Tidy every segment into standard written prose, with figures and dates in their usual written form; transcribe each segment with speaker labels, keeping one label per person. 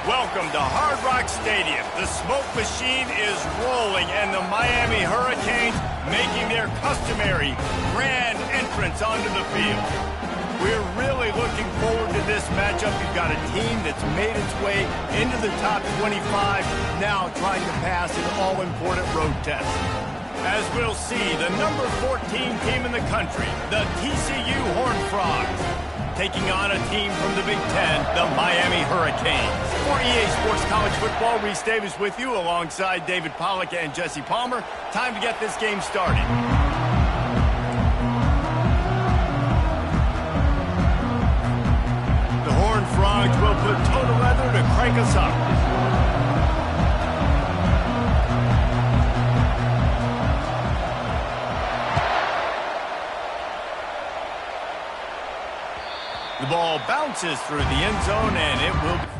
Speaker 1: Welcome to Hard Rock Stadium. The smoke machine is rolling, and the Miami Hurricanes making their customary grand entrance onto the field. We're really looking forward to this matchup. You've got a team that's made its way into the top 25, now trying to pass an all-important road test. As we'll see, the number 14 team in the country, the TCU Horned Frogs, taking on a team from the Big Ten, the Miami Hurricanes. For EA Sports College Football, Reese Davis with you alongside David Pollack and Jesse Palmer. Time to get this game started. The Horned Frogs will put toe to leather to crank us up. The ball bounces through the end zone, and it will be...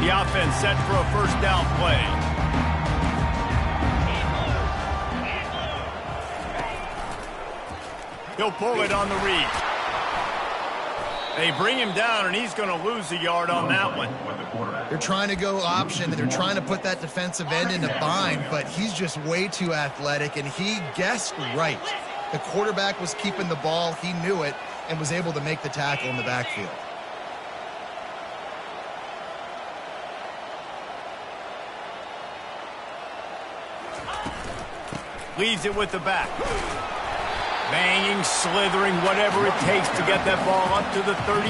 Speaker 1: The offense set for a first down play. He'll pull it on the read. They bring him down, and he's going to lose a yard on that one.
Speaker 2: They're trying to go option. They're trying to put that defensive end in a bind, but he's just way too athletic, and he guessed right. The quarterback was keeping the ball. He knew it and was able to make the tackle in the backfield.
Speaker 1: Leaves it with the back. Banging, slithering, whatever it takes to get that ball up to the 32.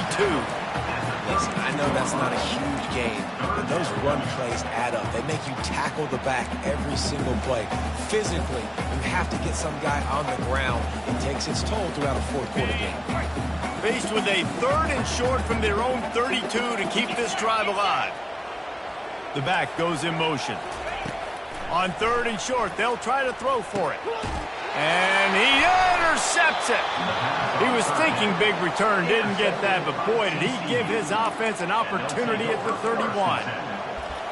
Speaker 3: Listen, I know that's not a huge gain, but those run plays add up. They make you tackle the back every single play. Physically, you have to get some guy on the ground. It takes its toll throughout a fourth-quarter game.
Speaker 1: Faced with a 3rd and short from their own 32 to keep this drive alive. The back goes in motion. On 3rd and short, they'll try to throw for it. And he intercepts it. He was thinking big return, didn't get that, but boy, did he give his offense an opportunity at the 31.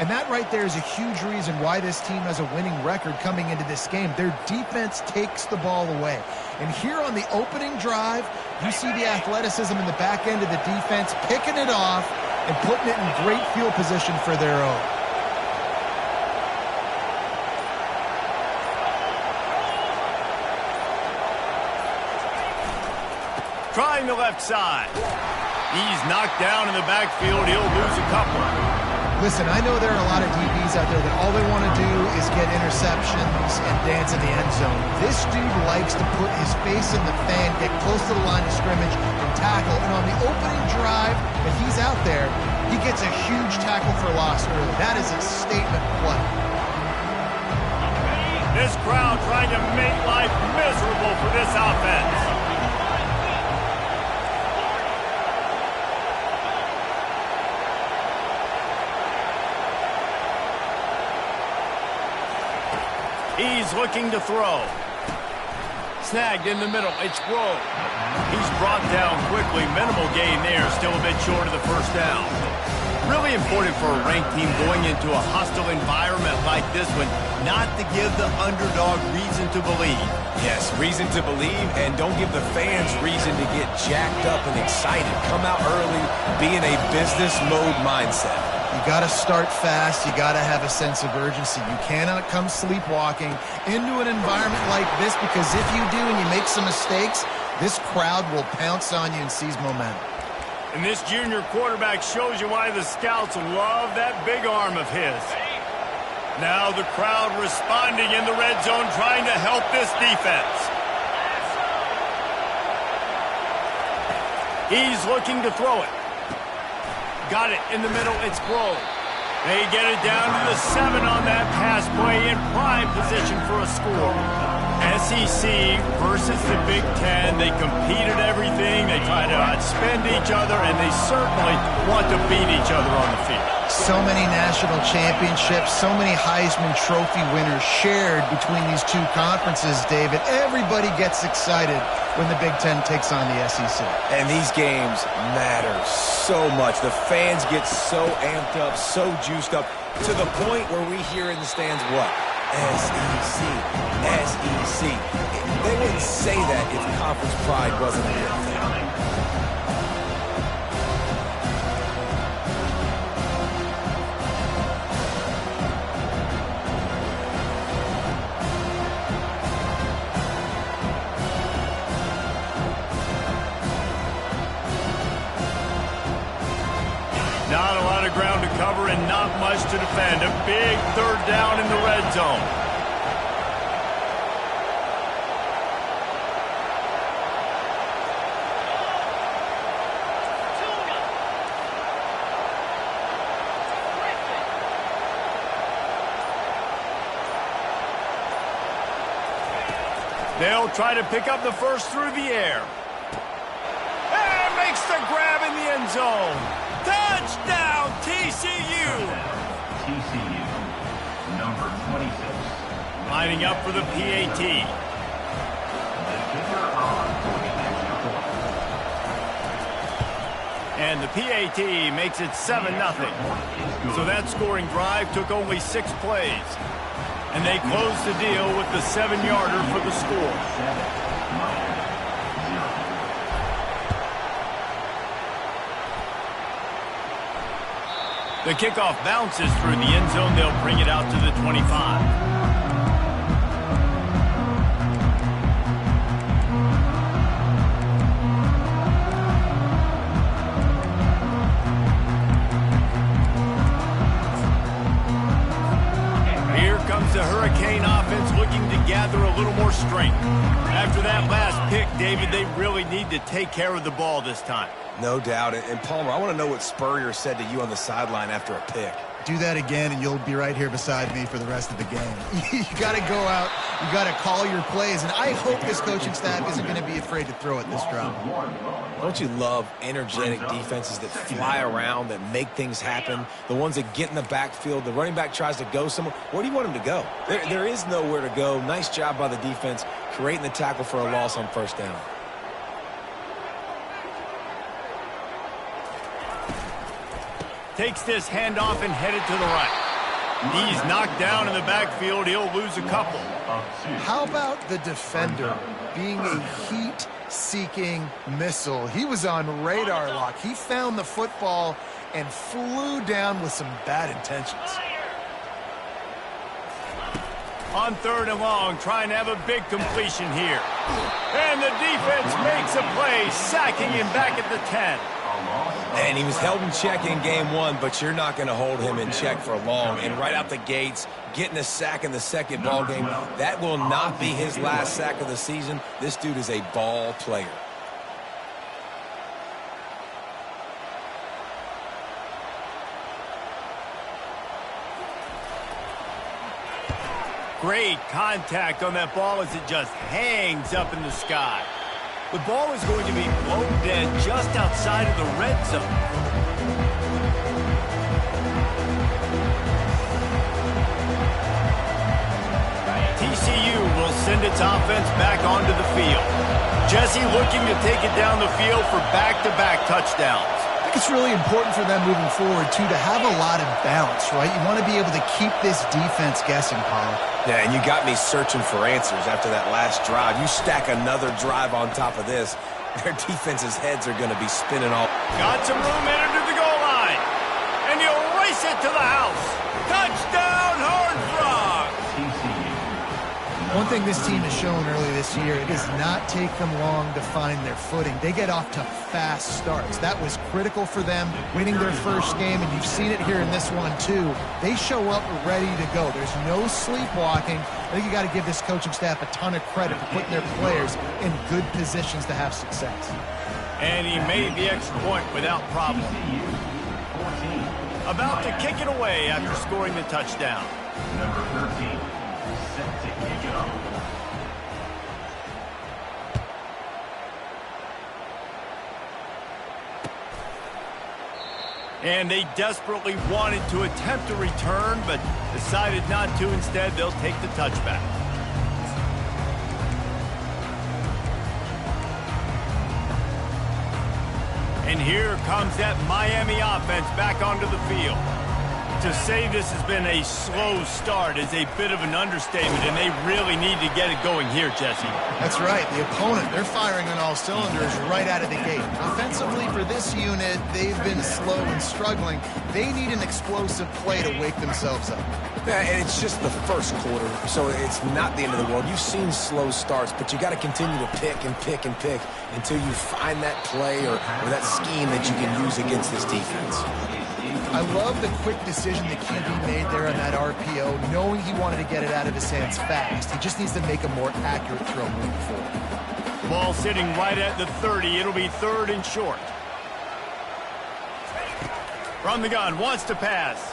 Speaker 2: And that right there is a huge reason why this team has a winning record coming into this game. Their defense takes the ball away. And here on the opening drive, you see the athleticism in the back end of the defense, picking it off and putting it in great field position for their own.
Speaker 1: Trying the left side. He's knocked down in the backfield. He'll lose a couple.
Speaker 2: Listen, I know there are a lot of DBs out there that all they want to do is get interceptions and dance in the end zone. This dude likes to put his face in the fan, get close to the line of scrimmage, and tackle. And on the opening drive that he's out there, he gets a huge tackle for loss early. That is a statement play.
Speaker 1: This crowd trying to make life miserable for this offense. He's looking to throw. Snagged in the middle. It's Rowe. He's brought down quickly. Minimal gain there. Still a bit short of the first down. Really important for a ranked team going into a hostile environment like this one, not to give the underdog reason to believe.
Speaker 3: Yes, reason to believe, and don't give the fans reason to get jacked up and excited. Come out early, be in a business mode mindset.
Speaker 2: You got to start fast. You got to have a sense of urgency. You cannot come sleepwalking into an environment like this, because if you do and you make some mistakes, this crowd will pounce on you and seize momentum.
Speaker 1: And this junior quarterback shows you why the scouts love that big arm of his. Now the crowd responding in the red zone, trying to help this defense. He's looking to throw it. Got it in the middle. It's Grove. They get it down to the 7 on that pass play, in prime position for a score. SEC versus the Big Ten. They compete at everything. They try to outspend each other, and they certainly want to beat each other on the field.
Speaker 2: So many national championships, so many Heisman Trophy winners shared between these two conferences, David. Everybody gets excited when the Big Ten takes on the SEC.
Speaker 3: And these games matter so much. The fans get so amped up, so juiced up, to the point where we hear in the stands what? SEC, SEC. They wouldn't say that if conference pride wasn't a real thing.
Speaker 1: Not a lot of ground to cover and not much to defend. A big third down in the red zone. They'll try to pick up the first through the air. And makes the grab in the end zone. Touchdown, TCU!
Speaker 4: TCU, number 26.
Speaker 1: Lining up for the PAT. And the PAT makes it 7-0. So that scoring drive took only 6 plays. And they closed the deal with the 7-yarder for the score. The kickoff bounces through the end zone. They'll bring it out to the 25. Here comes the Hurricane offense looking to gather a little more strength. After that last pick, David, they really need to take care of the ball this time.
Speaker 3: No doubt. And Palmer, I want to know what Spurrier said to you on the sideline after a pick.
Speaker 2: Do that again, and you'll be right here beside me for the rest of the game. You got to go out. You got to call your plays, and I hope this coaching staff isn't going to be afraid to throw it this drive.
Speaker 3: Don't you love energetic defenses that fly around, that make things happen, the ones that get in the backfield, the running back tries to go somewhere? Where do you want him to go? There is nowhere to go. Nice job by the defense, creating the tackle for a loss on first down.
Speaker 1: Takes this handoff and headed to the right. He's knocked down in the backfield. He'll lose a couple.
Speaker 2: How about the defender being a heat-seeking missile? He was on radar lock. He found the football and flew down with some bad intentions.
Speaker 1: On 3rd and long, trying to have a big completion here. And the defense makes a play, sacking him back at the 10.
Speaker 3: And he was held in check in game 1, but you're not going to hold him in check for long. And right out the gates, getting a sack in the second ball game, that will not be his last sack of the season. This dude is a ball player.
Speaker 1: Great contact on that ball as it just hangs up in the sky. The ball is going to be blown dead just outside of the red zone. TCU will send its offense back onto the field. Jesse looking to take it down the field for back-to-back touchdowns.
Speaker 2: think it's really important for them moving forward, too, to have a lot of balance, right? You want to be able to keep this defense guessing, Paul.
Speaker 3: Yeah, and you got me searching for answers after that last drive. You stack another drive on top of this, their defense's heads are going to be spinning all.
Speaker 1: Got some room headed to the goal line. And he'll race it to the house. Touchdown, Horned Frogs!
Speaker 2: One thing this team has shown early this year, it does not take them long to find their footing. They get off to fast starts. That was critical for them, winning their first game, and you've seen it here in this one too. They show up ready to go. There's no sleepwalking. I think you got to give this coaching staff a ton of credit for putting their players in good positions to have success.
Speaker 1: And he made the extra point without problem. About to kick it away after scoring the touchdown.
Speaker 4: Number 13, set to kick it off.
Speaker 1: And they desperately wanted to attempt a return, but decided not to. Instead, they'll take the touchback. And here comes that Miami offense back onto the field. To say this has been a slow start is a bit of an understatement, and they really need to get it going here, Jesse.
Speaker 2: That's right. The opponent, they're firing on all cylinders right out of the gate. Offensively, for this unit, they've been slow and struggling. They need an explosive play to wake themselves up.
Speaker 3: Yeah, and it's just the first quarter, so it's not the end of the world. You've seen slow starts, but you got to continue to pick and pick and pick until you find that play or that scheme that you can use against this defense.
Speaker 2: I love the quick decision the QB made there on that RPO, knowing he wanted to get it out of his hands fast. He just needs to make a more accurate throw moving forward.
Speaker 1: Ball sitting right at the 30. It'll be 3rd and short. From the gun, wants to pass.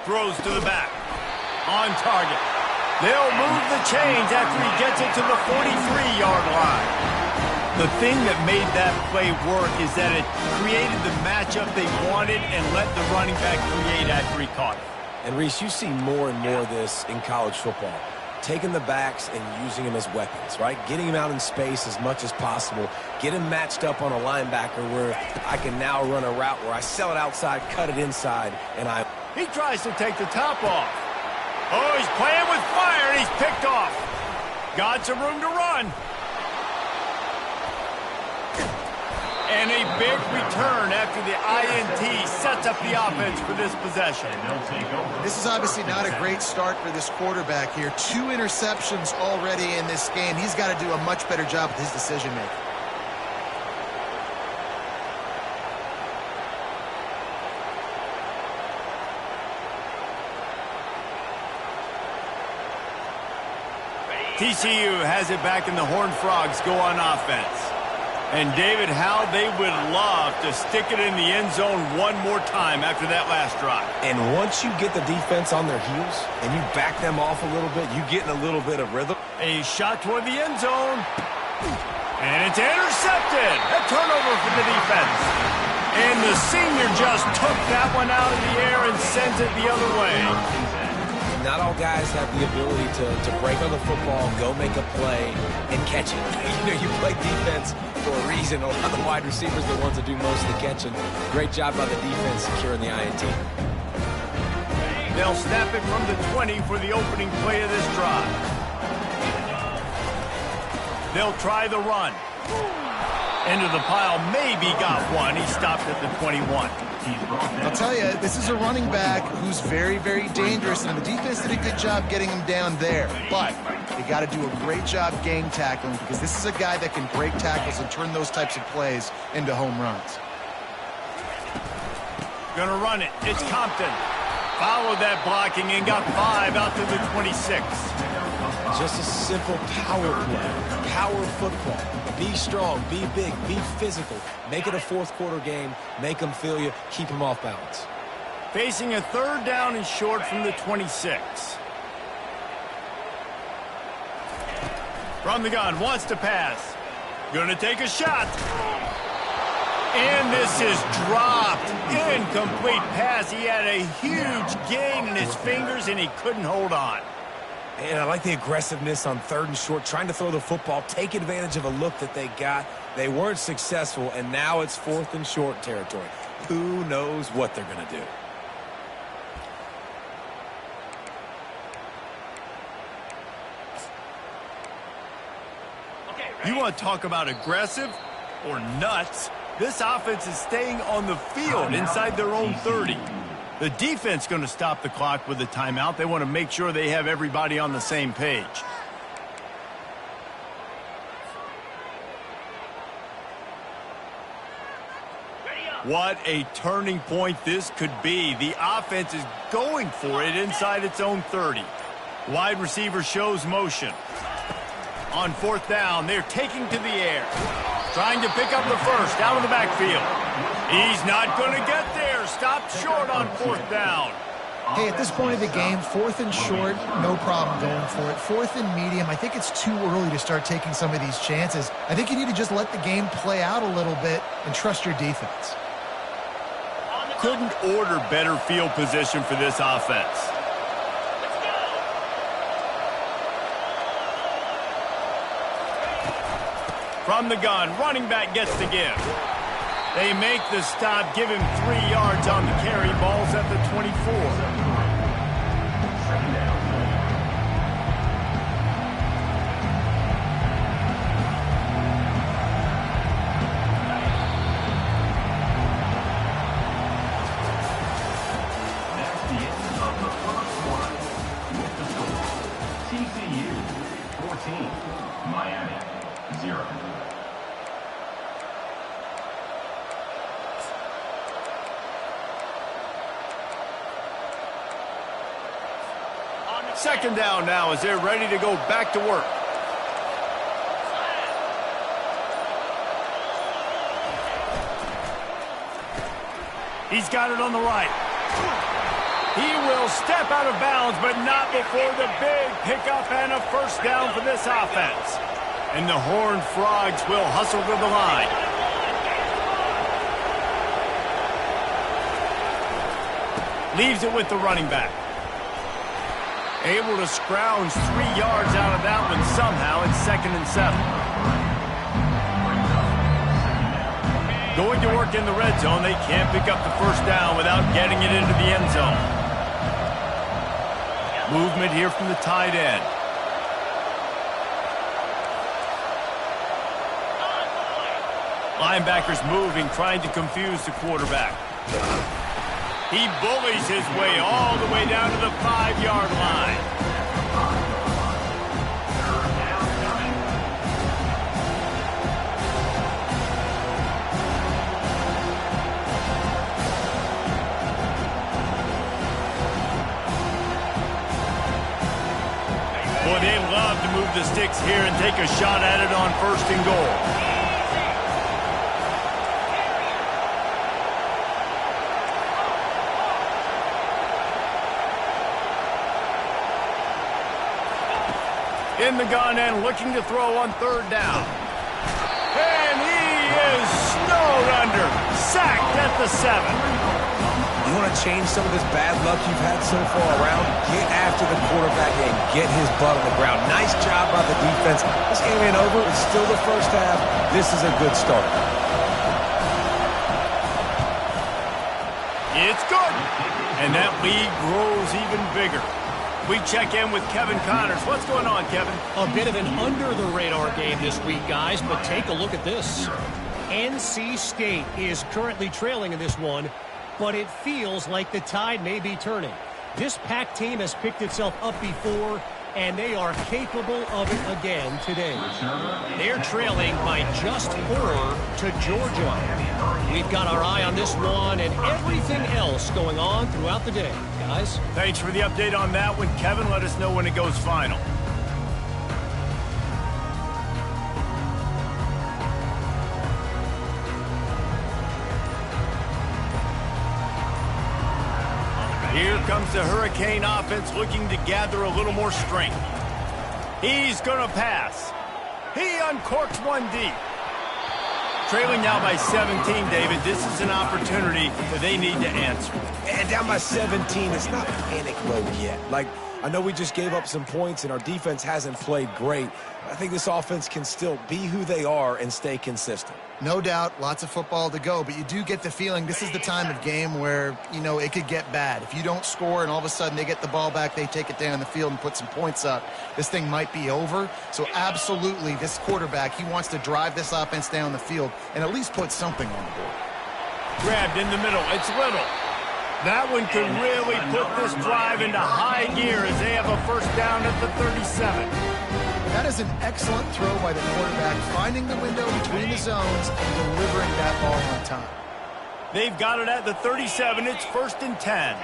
Speaker 1: Throws to the back. On target. They'll move the chains after he gets it to the 43-yard line. The thing that made that play work is that it created the matchup they wanted and let the running back create after he caught it.
Speaker 3: And, Reese, you see more and more of this in college football. Taking the backs and using them as weapons, right? Getting them out in space as much as possible. Get him matched up on a linebacker where I can now run a route where I sell it outside, cut it inside, and I...
Speaker 1: He tries to take the top off. Oh, he's playing with fire, and he's picked off. Got some room to run. And a big return after the INT sets up the offense for this possession.
Speaker 2: This is obviously not a great start for this quarterback here. 2 interceptions already in this game. He's got to do a much better job with his decision-making.
Speaker 1: TCU has it back, and the Horned Frogs go on offense. And, David, how they would love to stick it in the end zone one more time after that last drive.
Speaker 3: And once you get the defense on their heels and you back them off a little bit, you get in a little bit of rhythm.
Speaker 1: A shot toward the end zone. And it's intercepted. A turnover for the defense. And the senior just took that one out of the air and sends it the other way.
Speaker 3: Not all guys have the ability to break on the football, go make a play, and catch it. You play defense for a reason. A lot of the wide receivers are the ones that do most of the catching. Great job by the defense securing the INT.
Speaker 1: They'll snap it from the 20 for the opening play of this drive. They'll try the run. Into the pile, maybe got one. He stopped at the 21.
Speaker 2: I'll tell you, this is a running back who's very, very dangerous, and the defense did a good job getting him down there. But they got to do a great job game tackling, because this is a guy that can break tackles and turn those types of plays into home runs.
Speaker 1: Gonna run it. It's Compton. Followed that blocking and got 5 out to the 26.
Speaker 3: Just a simple power play. Power football. Be strong, be big, be physical. Make it a 4th quarter game. Make them feel you. Keep them off balance.
Speaker 1: Facing a 3rd down and short from the 26. From the gun, wants to pass. Gonna take a shot. And this is dropped. Incomplete pass. He had a huge gain in his fingers, and he couldn't hold on.
Speaker 3: And I like the aggressiveness on 3rd and short, trying to throw the football, take advantage of a look that they got. They weren't successful, and now it's 4th and short territory. Who knows what they're going to do?
Speaker 1: You want to talk about aggressive or nuts? This offense is staying on the field inside their own 30. The defense going to stop the clock with a timeout. They want to make sure they have everybody on the same page. What a turning point this could be. The offense is going for it inside its own 30. Wide receiver shows motion. On fourth down, they're taking to the air. Trying to pick up the first out of the backfield. He's not going to get there. Stopped short on fourth down.
Speaker 2: Hey, at this point of the game, 4th and short, no problem going for it. 4th and medium, I think it's too early to start taking some of these chances. I think you need to just let the game play out a little bit and trust your defense.
Speaker 1: Couldn't order better field position for this offense. From the gun, running back gets the give. They make the stop, give him 3 yards on the carry. Ball's at the 24.
Speaker 4: That's the end of the first quarter. With the score, TCU 14, Miami 0.
Speaker 1: Second down now as they're ready to go back to work. He's got it on the right. He will step out of bounds, but not before the big pickup and a first down for this offense. And the Horned Frogs will hustle to the line. Leaves it with the running back. Able to scrounge 3 yards out of that one somehow. It's 2nd and 7. Going to work in the red zone. They can't pick up the first down without getting it into the end zone. Movement here from the tight end. Linebackers moving, trying to confuse the quarterback. He bullies his way all the way down to the 5-yard line. Boy, they love to move the sticks here and take a shot at it on 1st and goal. In the gun and looking to throw on 3rd down. And he is snowed under. Sacked at the 7.
Speaker 3: You want to change some of this bad luck you've had so far around? Get after the quarterback and get his butt on the ground. Nice job by the defense. This game ain't over. It's still the first half. This is a good start.
Speaker 1: It's good. And that lead grows even bigger. We check in with Kevin Connors. What's going on, Kevin?
Speaker 5: A bit of an under-the-radar game this week, guys, but take a look at this. NC State is currently trailing in this one, but it feels like the tide may be turning. This Pac team has picked itself up before, and they are capable of it again today. They're trailing by just 4 to Georgia. We've got our eye on this one and everything else going on throughout the day, guys.
Speaker 1: Thanks for the update on that one, Kevin. Let us know when it goes final. Here comes the Hurricane offense looking to gather a little more strength. He's going to pass. He uncorks one deep. Trailing now by 17, David. This is an opportunity that they need to answer.
Speaker 3: And down by 17, it's not panic mode yet. Like, I know we just gave up some points and our defense hasn't played great. I think this offense can still be who they are and stay consistent.
Speaker 2: No doubt, lots of football to go, but you do get the feeling this is the time of game where, you know, it could get bad. If you don't score and all of a sudden they get the ball back, they take it down the field and put some points up, this thing might be over. So absolutely, this quarterback, he wants to drive this offense down the field and at least put something on the board.
Speaker 1: Grabbed in the middle. It's Little. That one could really put this drive into high gear as they have a first down at the 37.
Speaker 2: That is an excellent throw by the quarterback, finding the window between the zones and delivering that ball on time.
Speaker 1: They've got it at the 37. It's 1st and 10.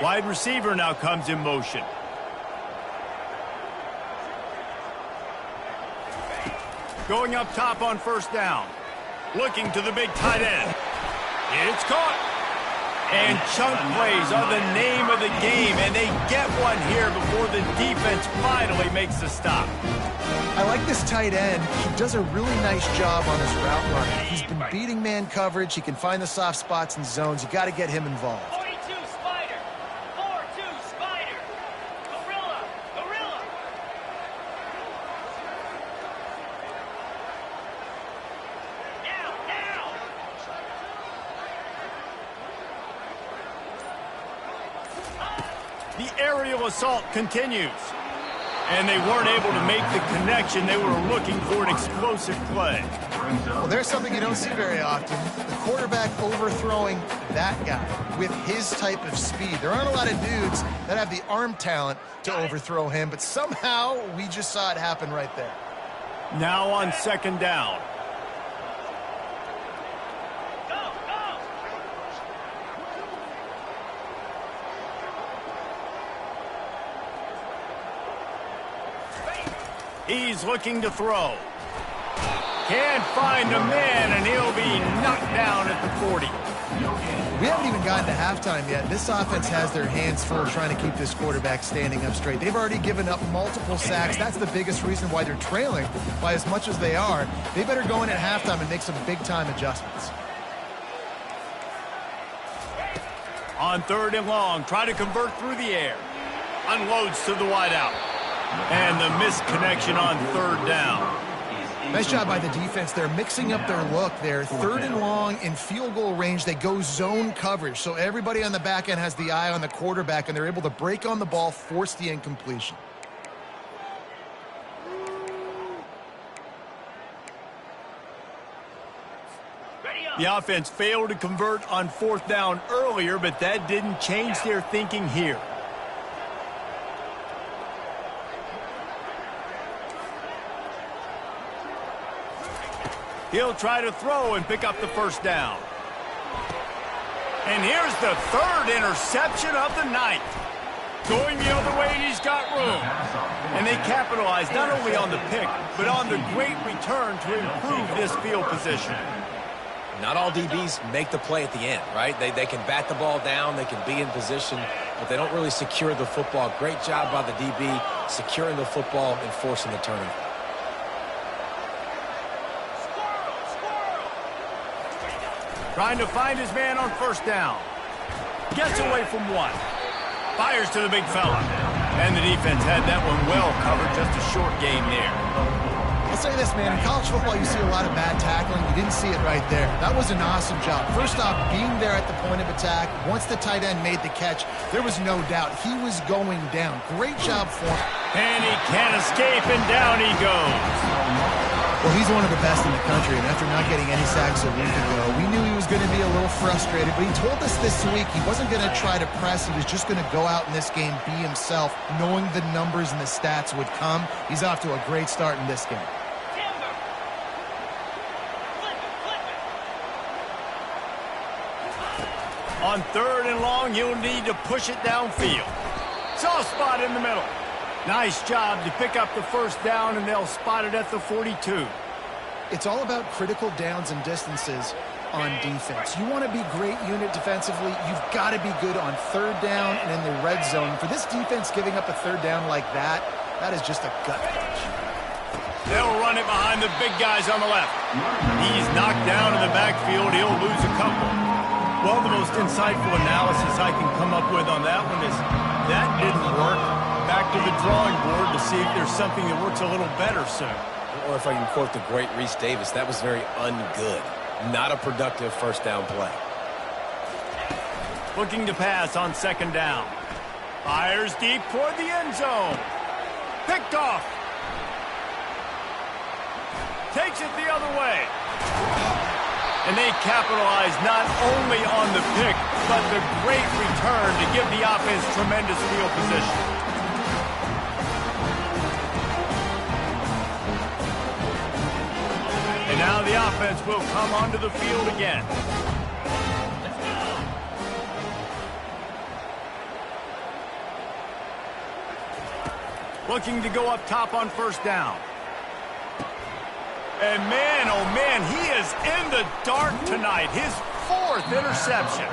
Speaker 1: Wide receiver now comes in motion. Going up top on first down. Looking to the big tight end. It's caught. And chunk plays are the name of the game, and they get one here before the defense finally makes the stop.
Speaker 2: I like this tight end. He does a really nice job on his route running. He's been beating man coverage. He can find the soft spots and zones. You got to get him involved.
Speaker 6: 42 Spider. 4-2 Spider. Gorilla. Gorilla. Now.
Speaker 1: The aerial assault continues. And they weren't able to make the connection. They were looking for an explosive play.
Speaker 2: Well, there's something you don't see very often. The quarterback overthrowing that guy with his type of speed. There aren't a lot of dudes that have the arm talent to overthrow him, but somehow we just saw it happen right there.
Speaker 1: Now on second down. He's looking to throw. Can't find a man, and he'll be knocked down at the 40.
Speaker 2: We haven't even gotten to halftime yet. This offense has their hands full trying to keep this quarterback standing up straight. They've already given up multiple sacks. That's the biggest reason why they're trailing by as much as they are. They better go in at halftime and make some big-time adjustments.
Speaker 1: On 3rd and long, try to convert through the air. Unloads to the wideout. And the missed connection on 3rd down.
Speaker 2: Nice job by the defense. They're mixing up their look there. 3rd and long in field goal range. They go zone coverage. So everybody on the back end has the eye on the quarterback, and they're able to break on the ball, force the incompletion.
Speaker 1: The offense failed to convert on 4th down earlier, but that didn't change their thinking here. He'll try to throw and pick up the first down. And here's the 3rd interception of the night. Going the other way, and he's got room. And they capitalize not only on the pick, but on the great return to improve this field position.
Speaker 3: Not all DBs make the play at the end, right? They can bat the ball down, they can be in position, but they don't really secure the football. Great job by the DB securing the football and forcing the turnover.
Speaker 1: Trying to find his man on first down. Gets away from one. Fires to the big fella. And the defense had that one well covered. Just a short game there.
Speaker 2: I'll say this, man. In college football, you see a lot of bad tackling. You didn't see it right there. That was an awesome job. First off, being there at the point of attack. Once the tight end made the catch, there was no doubt he was going down. Great job for him.
Speaker 1: And he can't escape, and down he goes.
Speaker 2: Well, he's one of the best in the country, and after not getting any sacks a week ago, we knew he was going to be a little frustrated, but he told us this week he wasn't going to try to press. He was just going to go out in this game, be himself, knowing the numbers and the stats would come. He's off to a great start in this game.
Speaker 1: On 3rd and long, he'll need to push it downfield. Soft spot in the middle. Nice job to pick up the first down, and they'll spot it at the 42.
Speaker 2: It's all about critical downs and distances on defense. You want to be great unit defensively, you've got to be good on 3rd down and in the red zone. For this defense giving up a 3rd down like that, that is just a gut punch.
Speaker 1: They'll run it behind the big guys on the left. He's knocked down in the backfield. He'll lose a couple. Well, the most insightful analysis I can come up with on that one is that didn't work. Back to the drawing board to see if there's something that works a little better soon.
Speaker 3: Or if I can quote the great Reese Davis, that was very ungood. Not a productive first down play.
Speaker 1: Looking to pass on second down. Fires deep toward the end zone. Picked off. Takes it the other way. And they capitalize not only on the pick, but the great return to give the offense tremendous field position. And now the offense will come onto the field again. Looking to go up top on first down. And man, oh man, he is in the dark tonight. His 4th interception.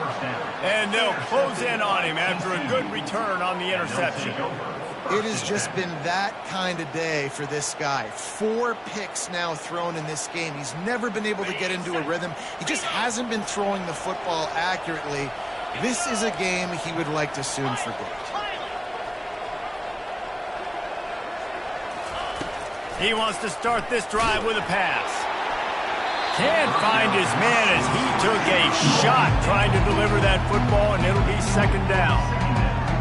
Speaker 1: And they'll close in on him after a good return on the interception.
Speaker 2: It has just been that kind of day for this guy. 4 picks now thrown in this game. He's never been able to get into a rhythm. He just hasn't been throwing the football accurately. This is a game he would like to soon forget.
Speaker 1: He wants to start this drive with a pass. Can't find his man as he took a shot trying to deliver that football, and it'll be second down.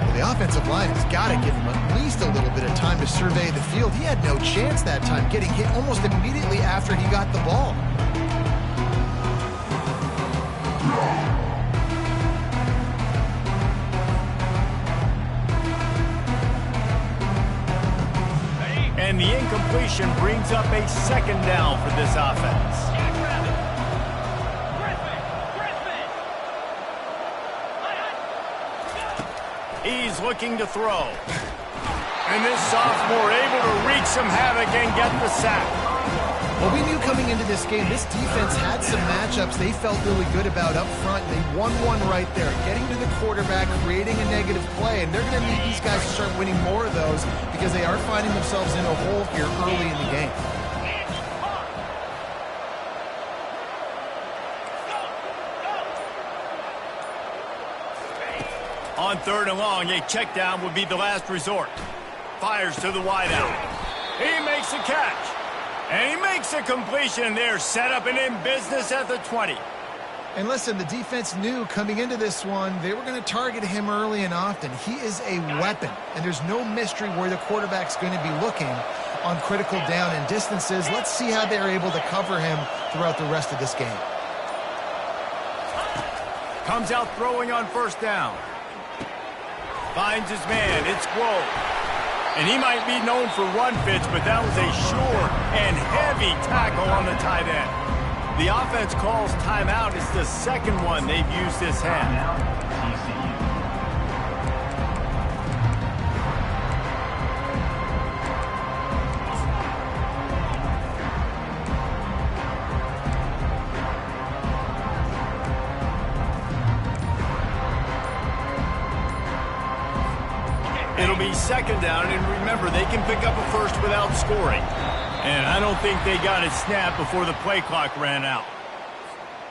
Speaker 2: Well, the offensive line has got to give him at least a little bit of time to survey the field. He had no chance that time, getting hit almost immediately after he got the ball.
Speaker 1: And the incompletion brings up a second down for this offense. He's looking to throw. And this sophomore able to wreak some havoc and get the sack.
Speaker 2: Well, we knew coming into this game, this defense had some matchups they felt really good about up front. They won one right there, getting to the quarterback, creating a negative play, and they're going to need these guys to start winning more of those because they are finding themselves in a hole here early in the game.
Speaker 1: On 3rd and long, a check down would be the last resort. Fires to the wideout. He makes a catch. And he makes a completion there, set up and in business at the 20.
Speaker 2: And listen, the defense knew coming into this one, they were going to target him early and often. He is a weapon, and there's no mystery where the quarterback's going to be looking on critical down and distances. Let's see how they're able to cover him throughout the rest of this game.
Speaker 1: Comes out throwing on first down. Finds his man. It's Grove. And he might be known for run fits, but that was a sure and heavy tackle on the tight end. The offense calls timeout. It's the second one they've used this half. It'll be second down, and remember, they can pick up a first without scoring. And I don't think they got it snapped before the play clock ran out.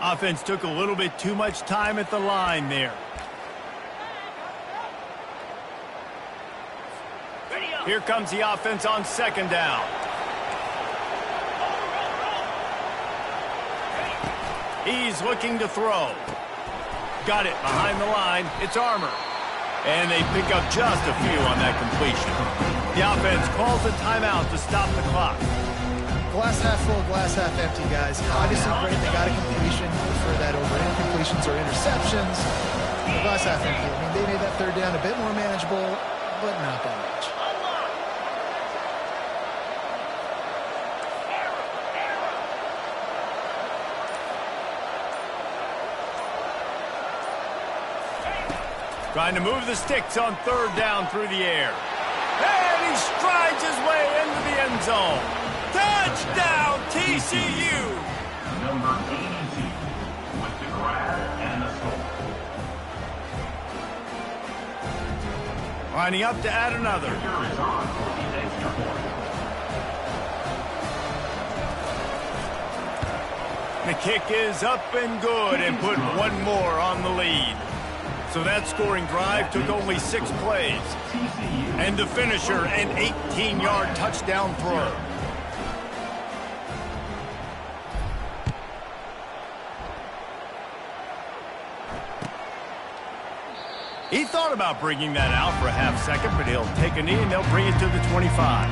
Speaker 1: Offense took a little bit too much time at the line there. Here comes the offense on second down. He's looking to throw. Got it behind the line. It's Armour. And they pick up just a few on that completion. The offense calls a timeout to stop the clock.
Speaker 2: Glass half full, glass half empty, guys. Obviously great, they got a completion. Prefer that over incompletions or interceptions. Glass half empty. I mean, they made that third down a bit more manageable, but not that much.
Speaker 1: Trying to move the sticks on third down through the air. And he strides his way into the end zone. Touchdown, TCU!
Speaker 4: Number 82 with the grab and the score.
Speaker 1: Lining up to add another.
Speaker 4: Kicker is on for the extra point.
Speaker 1: kick is up and good and put one more on the lead. So that scoring drive took only 6 plays. And the finisher, an 18-yard touchdown throw. He thought about bringing that out for a half second, but he'll take a knee and they'll bring it to the 25.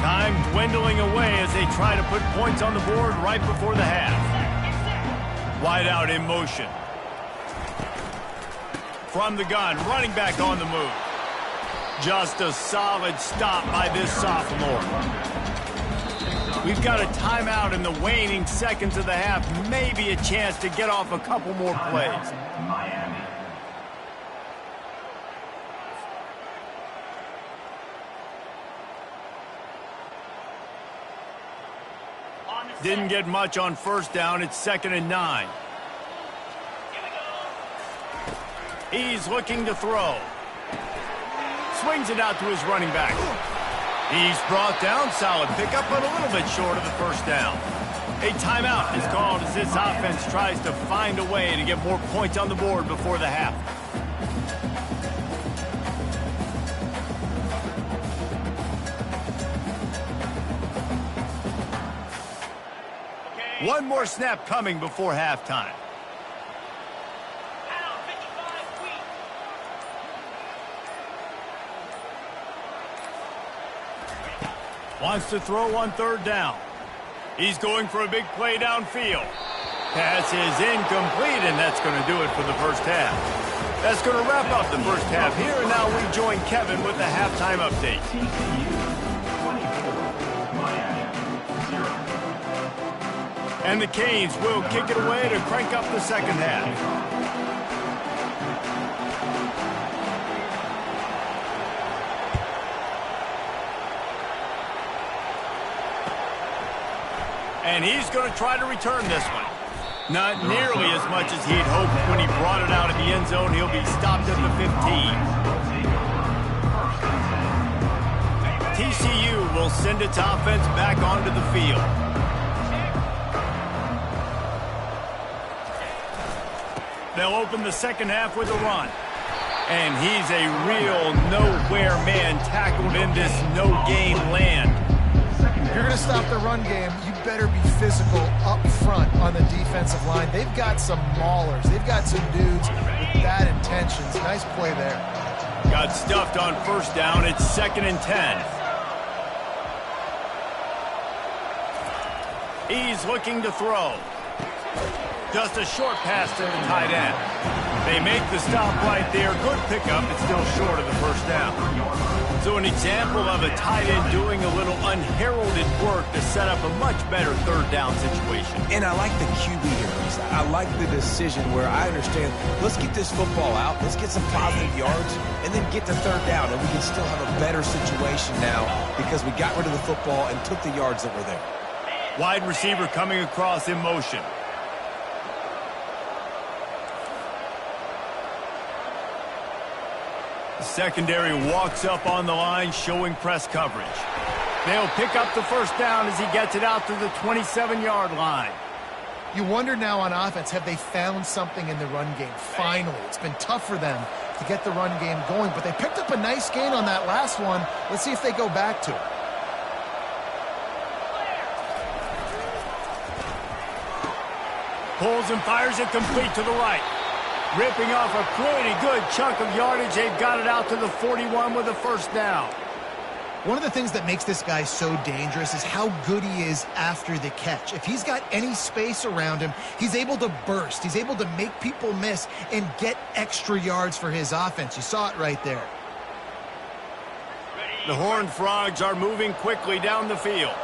Speaker 1: Time dwindling away as they try to put points on the board right before the half. Wide out in motion. From the gun, running back on the move. Just a solid stop by this sophomore. We've got a timeout in the waning seconds of the half. Maybe a chance to get off a couple more plays.
Speaker 4: Miami.
Speaker 1: Didn't get much on first down. It's 2nd and 9. He's looking to throw. Swings it out to his running back. He's brought down. Solid pickup, but a little bit short of the first down. A timeout is called as this offense tries to find a way to get more points on the board before the half. One more snap coming before halftime. Wants to throw on 3rd down. He's going for a big play downfield. Pass is incomplete, and that's going to do it for the first half. That's going to wrap up the first half here, and now we join Kevin with the halftime update. And the Canes will kick it away to crank up the second half. And he's going to try to return this one. Not nearly as much as he'd hoped when he brought it out of the end zone. He'll be stopped at the 15. TCU will send its offense back onto the field. They'll open the second half with a run. And he's a real nowhere man tackled in this no-game land.
Speaker 2: If you're going to stop the run game, you better be physical up front on the defensive line. They've got some maulers. They've got some dudes with bad intentions. Nice play there.
Speaker 1: Got stuffed on first down. It's 2nd and 10. He's looking to throw. Just a short pass to the tight end. They make the stop right there. Good pickup. It's still short of the first down. So an example of a tight end doing a little unheralded work to set up a much better 3rd down situation.
Speaker 3: And I like the QB here, Reese. I like the decision where I understand, let's get this football out, let's get some positive yards, and then get to 3rd down, and we can still have a better situation now because we got rid of the football and took the yards that were there.
Speaker 1: Wide receiver coming across in motion. The secondary walks up on the line, showing press coverage. They'll pick up the first down as he gets it out to the 27-yard line.
Speaker 2: You wonder now on offense, have they found something in the run game? Finally, it's been tough for them to get the run game going, but they picked up a nice gain on that last one. Let's see if they go back to it.
Speaker 1: Pulls and fires it complete to the right. Ripping off a pretty good chunk of yardage. They've got it out to the 41 with a first down.
Speaker 2: One of the things that makes this guy so dangerous is how good he is after the catch. If he's got any space around him, he's able to burst. He's able to make people miss and get extra yards for his offense. You saw it right there.
Speaker 1: The Horned Frogs are moving quickly down the field.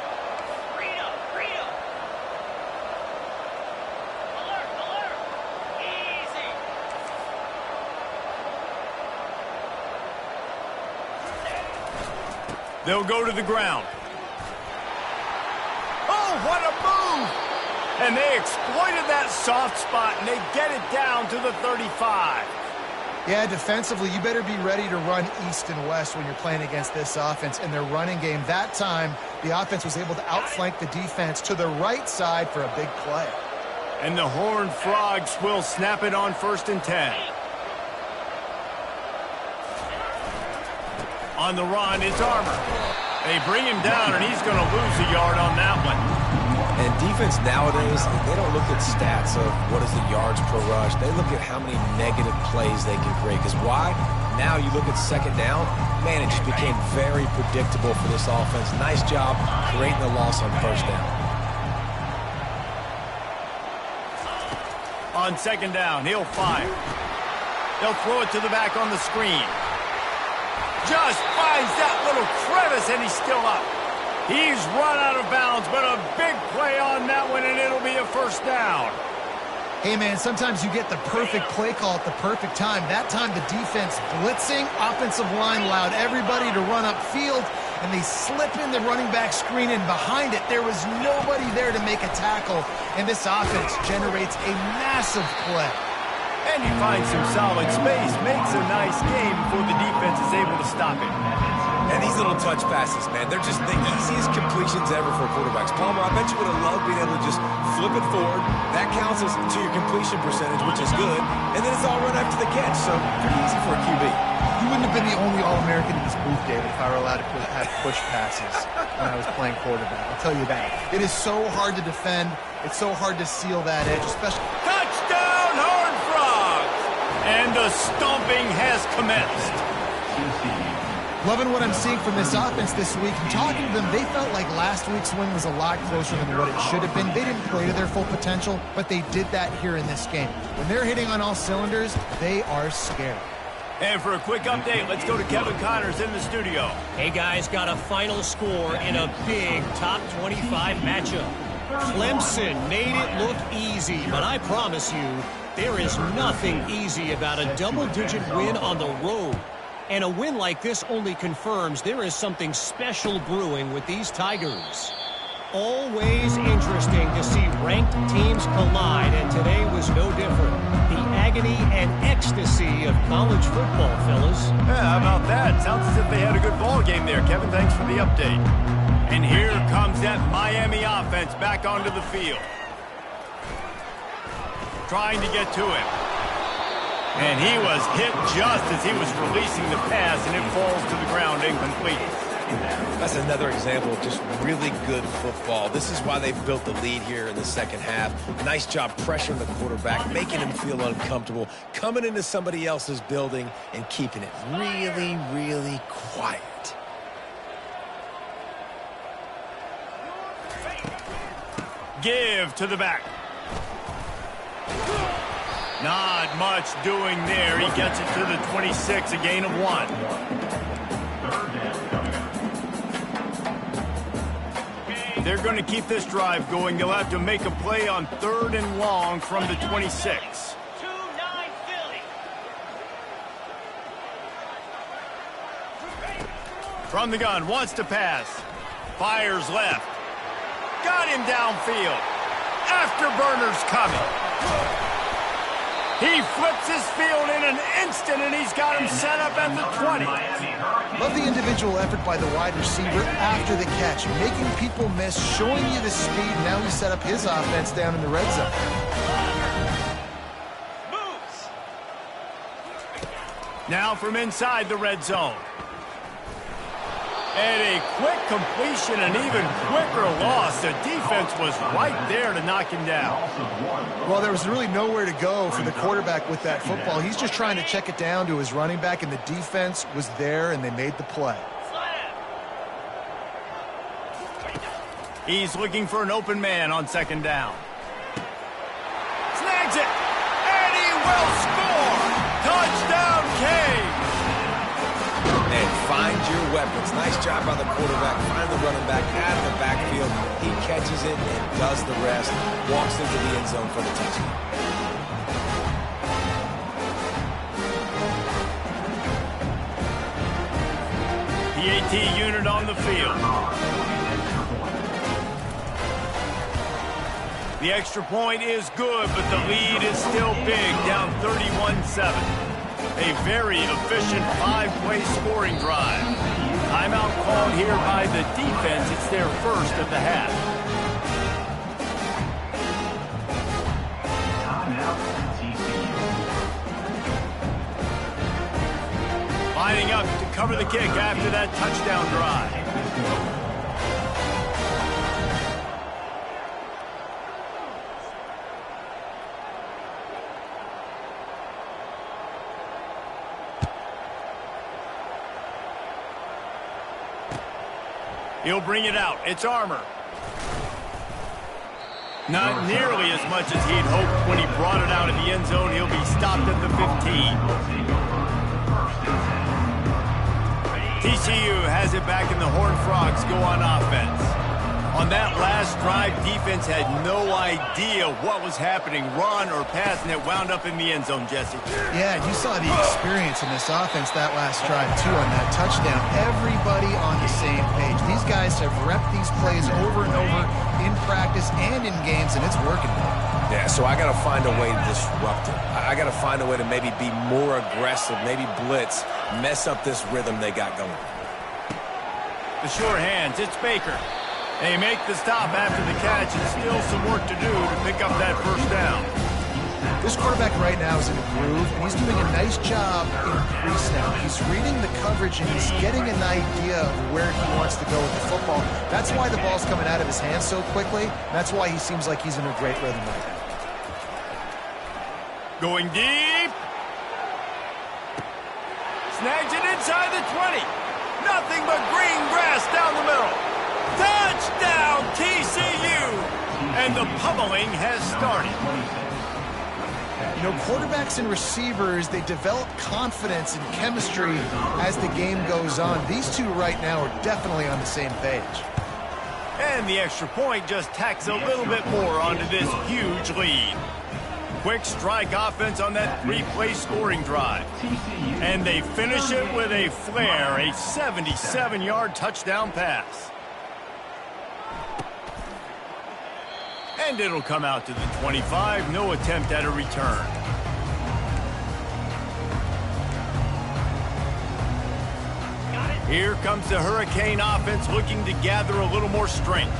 Speaker 1: They'll go to the ground. Oh, what a move! And they exploited that soft spot, and they get it down to the 35.
Speaker 2: Yeah, defensively, you better be ready to run east and west when you're playing against this offense. And their running game that time the offense was able to outflank the defense to the right side for a big play.
Speaker 1: And the Horned Frogs will snap it on 1st and 10. On the run, it's Armour. They bring him down, and he's going to lose a yard on that one.
Speaker 3: And defense nowadays, they don't look at stats of what is the yards per rush. They look at how many negative plays they can create. Because why? Now you look at 2nd down, man, it just became very predictable for this offense. Nice job creating the loss on 1st down.
Speaker 1: On 2nd down, he'll fire. They'll throw it to the back on the screen. Just finds that little crevice, and he's still up. He's run out of bounds, but a big play on that one, and it'll be a 1st down.
Speaker 2: Hey, man, sometimes you get the perfect play call at the perfect time. That time the defense blitzing, offensive line allowed everybody to run upfield, and they slip in the running back screen, and behind it there was nobody there to make a tackle, and this offense generates a massive play.
Speaker 1: And he finds some solid space, makes a nice game before the defense is able to stop it.
Speaker 3: And these little touch passes, man, they're just the easiest completions ever for quarterbacks. Palmer, I bet you would have loved being able to just flip it forward. That counts as to your completion percentage, which is good. And then it's all run after the catch, so pretty easy for a QB.
Speaker 2: You wouldn't have been the only All-American in this booth, David, if I were allowed to have push passes when I was playing quarterback. I'll tell you that. It is so hard to defend. It's so hard to seal that edge, especially...
Speaker 1: Touchdown, Horned Frogs! And the stomping has commenced.
Speaker 2: Loving what I'm seeing from this offense this week. And talking to them, they felt like last week's win was a lot closer than what it should have been. They didn't play to their full potential, but they did that here in this game. When they're hitting on all cylinders, they are scared.
Speaker 1: And for a quick update, let's go to Kevin Connors in the studio.
Speaker 5: Hey, guys, got a final score in a big top 25 matchup. Clemson made it look easy, but I promise you, there is nothing easy about a double-digit win on the road. And a win like this only confirms there is something special brewing with these Tigers. Always interesting to see ranked teams collide, and today was no different. The agony and ecstasy of college football, fellas.
Speaker 1: Yeah, how about that? Sounds as if they had a good ball game there. Kevin, thanks for the update. And here comes that Miami offense back onto the field. Trying to get to him. And he was hit just as he was releasing the pass, and it falls to the ground incomplete.
Speaker 3: That's another example of just really good football. This is why they've built the lead here in the 2nd half. Nice job pressuring the quarterback, making him feel uncomfortable, coming into somebody else's building and keeping it really, really quiet.
Speaker 1: Give to the back. Not much doing there. He gets it to the 26, a gain of 1. They're going to keep this drive going. They'll have to make a play on 3rd and long from the 26.
Speaker 6: 2-9 Philly.
Speaker 1: From the gun, wants to pass. Fires left. Got him downfield. Afterburner's coming. He flips his field in an instant, and he's got him set up at the 20.
Speaker 2: Love the individual effort by the wide receiver after the catch, making people miss, showing you the speed. Now he set up his offense down in the red zone.
Speaker 6: Moves.
Speaker 1: Now from inside the red zone. And a quick completion, an even quicker loss. The defense was right there to knock him down.
Speaker 2: Well, there was really nowhere to go for the quarterback with that football. He's just trying to check it down to his running back, and the defense was there, and they made the play.
Speaker 1: He's looking for an open man on 2nd down. Snags it, and he will score. Touchdown, Cade.
Speaker 3: And find your weapons. Nice job by the quarterback. Find the running back out of the backfield. He catches it and does the rest. Walks into the end zone for the touchdown.
Speaker 1: PAT unit on the field. The extra point is good, but the lead is still big, down 31-7. A very efficient 5-play scoring drive. Timeout called here by the defense. It's their first of the half.
Speaker 4: Timeout, TCU.
Speaker 1: Lining up to cover the kick after that touchdown drive. He'll bring it out. It's Armour. Not nearly as much as he'd hoped when he brought it out of the end zone. He'll be stopped at the 15. TCU has it back, and the Horned Frogs go on offense. On that last drive, defense had no idea what was happening, run or pass, and it wound up in the end zone, Jesse.
Speaker 2: Yeah, you saw the experience in this offense that last drive, too, on that touchdown. Everybody on the same page. These guys have repped these plays over and over in practice and in games, and it's working.
Speaker 3: Yeah, so I got to find a way to disrupt it. I got to find a way to maybe be more aggressive, maybe blitz, mess up this rhythm they got going.
Speaker 1: The sure hands, it's Baker. They make the stop after the catch, and still some work to do to pick up that first down.
Speaker 2: This quarterback right now is in a groove, and he's doing a nice job in pre-snap. He's reading the coverage, and he's getting an idea of where he wants to go with the football. That's why the ball's coming out of his hands so quickly. That's why he seems like he's in a great rhythm right now.
Speaker 1: Going deep. Snags it inside the 20. Nothing but green grass down the middle. Touchdown, TCU! And the pummeling has started.
Speaker 2: You know, quarterbacks and receivers, they develop confidence and chemistry as the game goes on. These two right now are definitely on the same page.
Speaker 1: And the extra point just tacks a little bit more onto this huge lead. Quick strike offense on that three-play scoring drive. And they finish it with a flair, a 77-yard touchdown pass. And it'll come out to the 25. No attempt at a return. Here comes the Hurricane offense looking to gather a little more strength.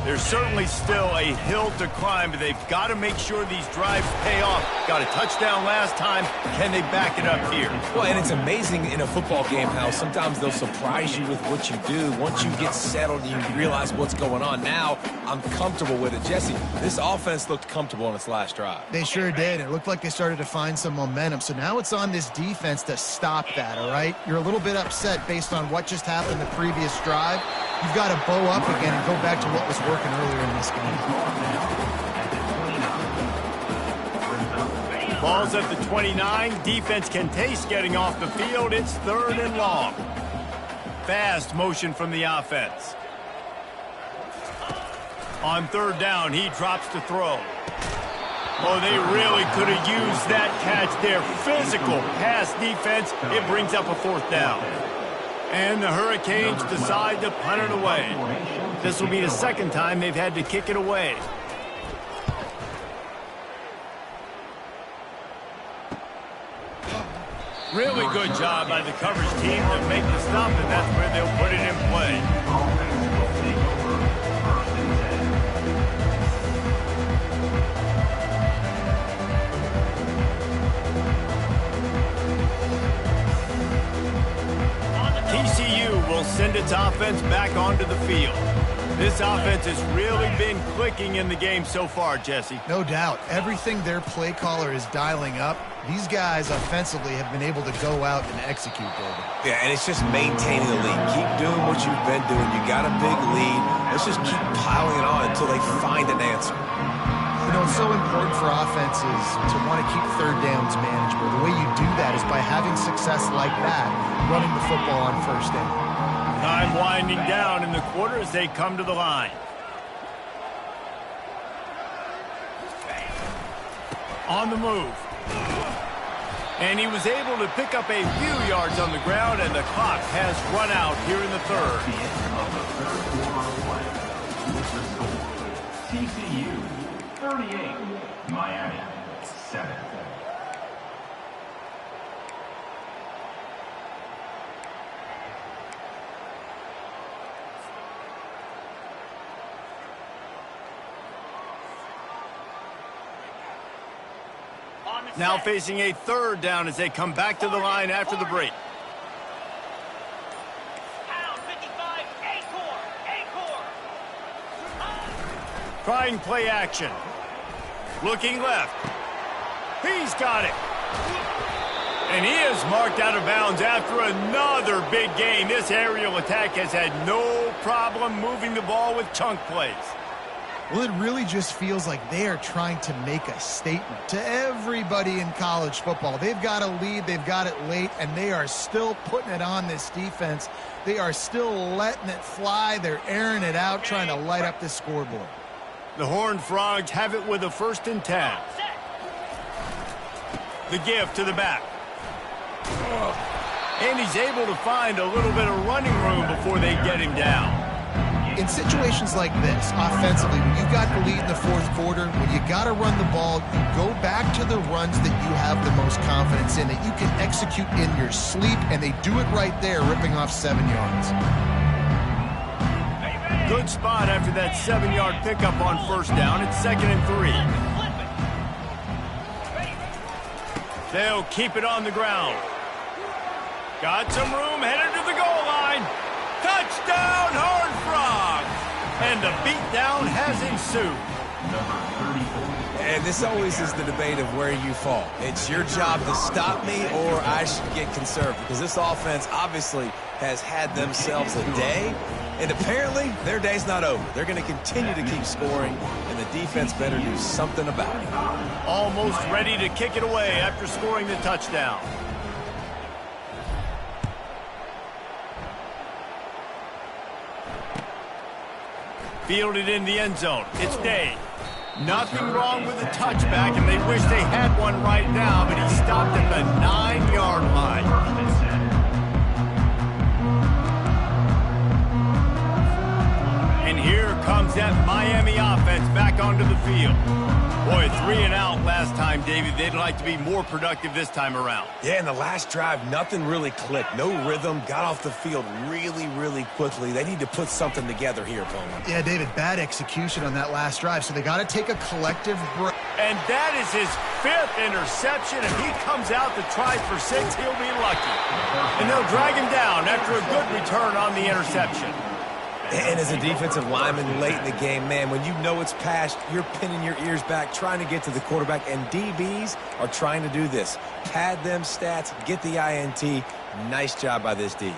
Speaker 1: There's certainly still a hill to climb, but they've got to make sure these drives pay off. Got a touchdown last time. Can they back it up here?
Speaker 3: Well, and it's amazing in a football game how sometimes they'll surprise you with what you do. Once you get settled, you realize what's going on. Now, I'm comfortable with it. Jesse, this offense looked comfortable on its last drive.
Speaker 2: They sure did. It looked like they started to find some momentum. So now it's on this defense to stop that, all right? You're a little bit upset based on what just happened the previous drive. You've got to bow up again and go back to what was working earlier in this game.
Speaker 1: Ball's at the 29. Defense can taste getting off the field. It's 3rd and long. Fast motion from the offense. On 3rd down, he drops to throw. Oh, they really could have used that catch there. Physical pass defense. It brings up a 4th down. And the Hurricanes decide to punt it away. This will be the second time they've had to kick it away. Really good job by the coverage team to make the stop, and that's where they'll put it in play. TCU will send its offense back onto the field. This offense has really been clicking in the game so far, Jesse.
Speaker 2: No doubt. Everything their play caller is dialing up, these guys offensively have been able to go out and execute, David.
Speaker 3: Yeah, and it's just maintaining the lead. Keep doing what you've been doing. You got a big lead. Let's just keep piling it on until they find an answer.
Speaker 2: You know, it's so important for offenses to want to keep 3rd downs manageable. The way you do that is by having success like that, running the football on 1st down.
Speaker 1: Time winding down in the quarter as they come to the line. On the move. And he was able to pick up a few yards on the ground, and the clock has run out here in the 3rd.
Speaker 4: TCU 38, Miami 7.
Speaker 6: on the
Speaker 1: Now
Speaker 6: set.
Speaker 1: facing a third down as they come back to the line after the break.
Speaker 6: Pound 55, A-core.
Speaker 1: Trying play action. Looking left. He's got it. And he is marked out of bounds after another big gain. This aerial attack has had no problem moving the ball with chunk plays.
Speaker 2: Well, it really just feels like they are trying to make a statement to everybody in college football. They've got a lead, they've got it late, and they are still putting it on this defense. They are still letting it fly. They're airing it out, trying to light up this scoreboard.
Speaker 1: The Horned Frogs have it with a 1st and 10. The give to the back. And he's able to find a little bit of running room before they get him down.
Speaker 2: In situations like this, offensively, when you've got the lead in the 4th quarter, when you got to run the ball, you go back to the runs that you have the most confidence in, that you can execute in your sleep, and they do it right there, ripping off 7 yards.
Speaker 1: Good spot after that 7-yard pickup on 1st down. It's 2nd and 3. They'll keep it on the ground. Got some room, headed to the goal line. Touchdown, Horned Frogs! And the beatdown has ensued.
Speaker 3: And this always is the debate of where you fall. It's your job to stop me, or I should get conservative, because this offense obviously has had themselves a day, and apparently their day's not over. They're going to continue to keep scoring, and the defense better do something about it.
Speaker 1: Almost ready to kick it away after scoring the touchdown. Fielded in the end zone. It's Day. Nothing wrong with the touchback, and they wish they had one right now, but he stopped at the 9-yard line. And here comes that Miami offense back onto the field. Boy, 3 and out last time, David. They'd like to be more productive this time around.
Speaker 3: Yeah, in the last drive, nothing really clicked. No rhythm, got off the field really, really quickly. They need to put something together here, Bowman.
Speaker 2: Yeah, David, bad execution on that last drive, so they got to take a collective break.
Speaker 1: And that is his 5th interception. If he comes out to try for 6, he'll be lucky. And they'll drag him down after a good return on the interception.
Speaker 3: And as a defensive lineman late in the game, man, when you know it's past, you're pinning your ears back, trying to get to the quarterback, and DBs are trying to do this. Pad them stats, get the INT. Nice job by this D.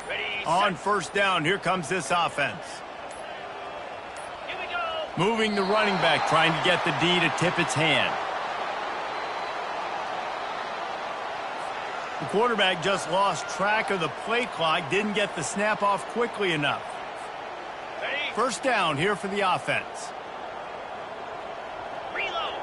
Speaker 6: Ready,
Speaker 1: On
Speaker 6: set.
Speaker 1: 1st down, here comes this offense.
Speaker 6: Here we go.
Speaker 1: Moving the running back, trying to get the D to tip its hand. The quarterback just lost track of the play clock, didn't get the snap off quickly enough.
Speaker 6: Ready,
Speaker 1: 1st down here for the offense.
Speaker 6: reload.